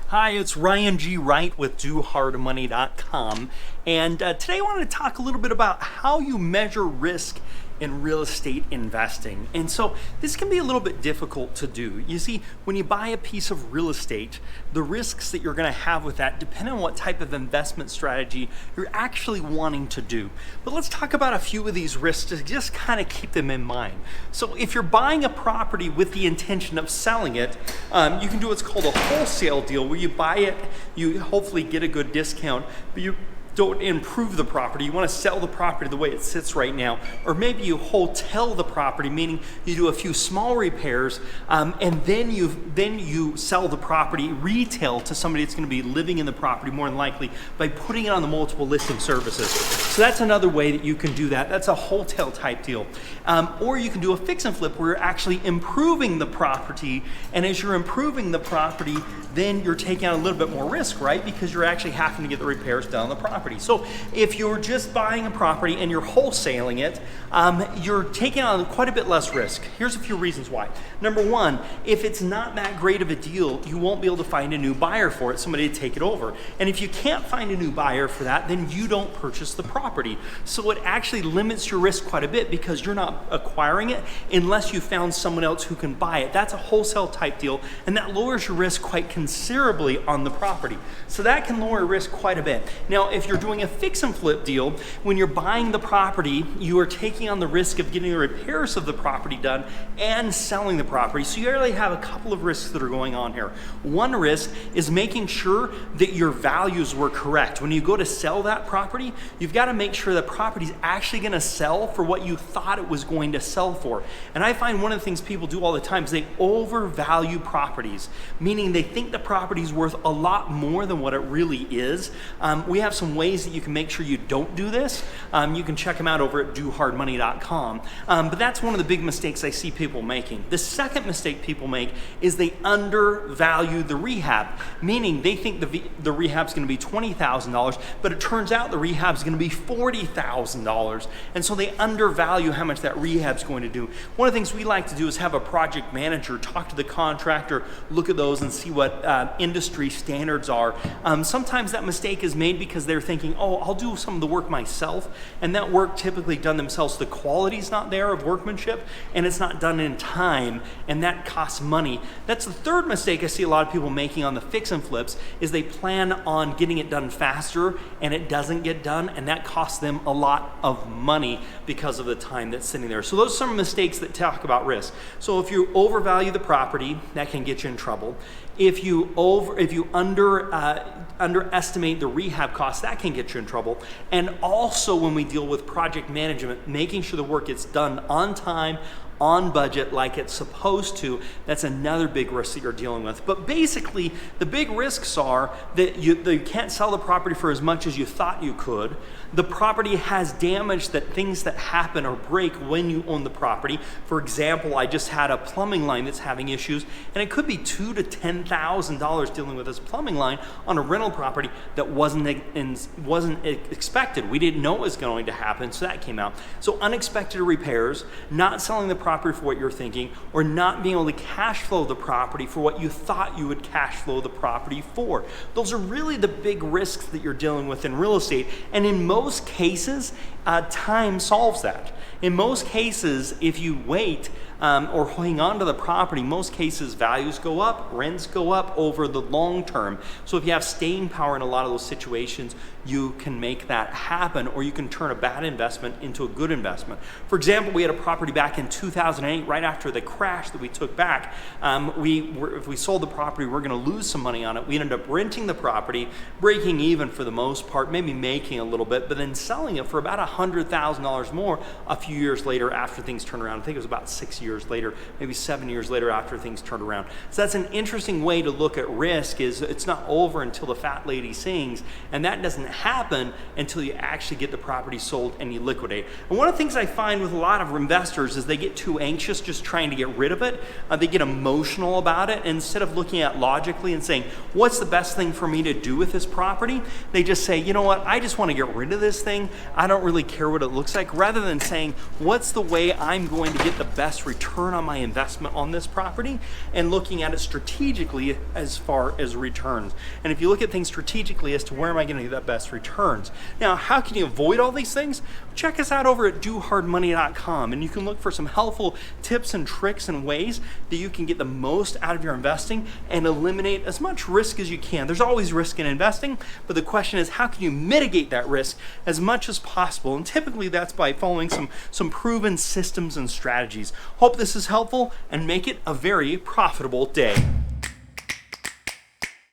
Hi, it's Ryan G. Wright with DoHardMoney.com, and today I wanted to talk a little bit about how you measure risk in real estate investing. And so this can be a little bit difficult to do. You see, when you buy a piece of real estate, the risks that you're going to have with that depend on what type of investment strategy you're actually wanting to do. But let's talk about a few of these risks to just kind of keep them in mind. So if you're buying a property with the intention of selling it, you can do what's called a wholesale deal, where you buy it, you hopefully get a good discount, but you don't improve the property. You want to sell the property the way it sits right now. Or maybe you hotel the property, meaning you do a few small repairs, and then you sell the property retail to somebody that's going to be living in the property more than likely by putting it on the multiple listing services. So that's another way that you can do that. That's a hotel type deal. Or you can do a fix and flip where you're actually improving the property, and as you're improving the property, then you're taking on a little bit more risk, right? Because you're actually having to get the repairs done on the property. So if you're just buying a property and you're wholesaling it, you're taking on quite a bit less risk. Here's a few reasons why. Number one, if it's not that great of a deal, you won't be able to find a new buyer for it, somebody to take it over. And if you can't find a new buyer for that, then you don't purchase the property. So it actually limits your risk quite a bit because you're not acquiring it unless you found someone else who can buy it. That's a wholesale type deal, and that lowers your risk quite considerably on the property. So that can lower risk quite a bit. Now, if you're doing a fix and flip deal, when you're buying the property, you are taking on the risk of getting the repairs of the property done and selling the property. So you really have a couple of risks that are going on here. One risk is making sure that your values were correct. When you go to sell that property, you've got to make sure the property is actually going to sell for what you thought it was going to sell for. And I find one of the things people do all the time is they overvalue properties, meaning they think the property is worth a lot more than what it really is. We have some ways that you can make sure you don't do this. You can check them out over at DoHardMoney.com. But that's one of the big mistakes I see people making. The second mistake people make is they undervalue the rehab, meaning they think the rehab's going to be $20,000, but it turns out the rehab's going to be $40,000. And so they undervalue how much that rehab's going to do. One of the things we like to do is have a project manager talk to the contractor, look at those and see what industry standards are. Sometimes that mistake is made because they're thinking, oh, I'll do some of the work myself, and that work typically done themselves. The quality's not there of workmanship, and it's not done in time, and that costs money. That's the third mistake I see a lot of people making on the fix and flips, is they plan on getting it done faster, and it doesn't get done, and that costs them a lot of money because of the time that's sitting there. So those are some mistakes that talk about risk. So if you overvalue the property, that can get you in trouble. If you underestimate the rehab costs, that can get you in trouble. And also when we deal with project management, making sure the work gets done on time, on budget, like it's supposed to, that's another big risk that you're dealing with. But basically, the big risks are that you can't sell the property for as much as you thought you could. The property has damage, that things that happen or break when you own the property. For example, I just had a plumbing line that's having issues, and it could be $2,000 to $10,000 dealing with this plumbing line on a rental property that wasn't expected. We didn't know it was going to happen, so that came out. So unexpected repairs, not selling the property for what you're thinking, or not being able to cash flow the property for what you thought you would cash flow the property for. Those are really the big risks that you're dealing with in real estate, and in most cases, time solves that. In most cases, if you wait or hang on to the property, most cases values go up, rents go up over the long term. So if you have staying power in a lot of those situations, you can make that happen, or you can turn a bad investment into a good investment. For example, we had a property back in 2008, right after the crash that we took back. If we sold the property, we're going to lose some money on it. We ended up renting the property, breaking even for the most part, maybe making a little bit, but then selling it for about $100,000 more a few years later after things turned around. I think it was about 6 years later, maybe 7 years later after things turned around. So that's an interesting way to look at risk, is it's not over until the fat lady sings, and that doesn't happen until you actually get the property sold and you liquidate. And one of the things I find with a lot of investors is they get too anxious just trying to get rid of it. They get emotional about it. Instead of looking at logically and saying, what's the best thing for me to do with this property? They just say, you know what, I just want to get rid of this thing. I don't really care what it looks like. Rather than saying, what's the way I'm going to get the best return return on my investment on this property and looking at it strategically as far as returns. And if you look at things strategically as to where am I going to get the best returns. Now, how can you avoid all these things? Check us out over at dohardmoney.com, and you can look for some helpful tips and tricks and ways that you can get the most out of your investing and eliminate as much risk as you can. There's always risk in investing, but the question is, how can you mitigate that risk as much as possible? And typically that's by following some proven systems and strategies. Hope this is helpful, and make it a very profitable day.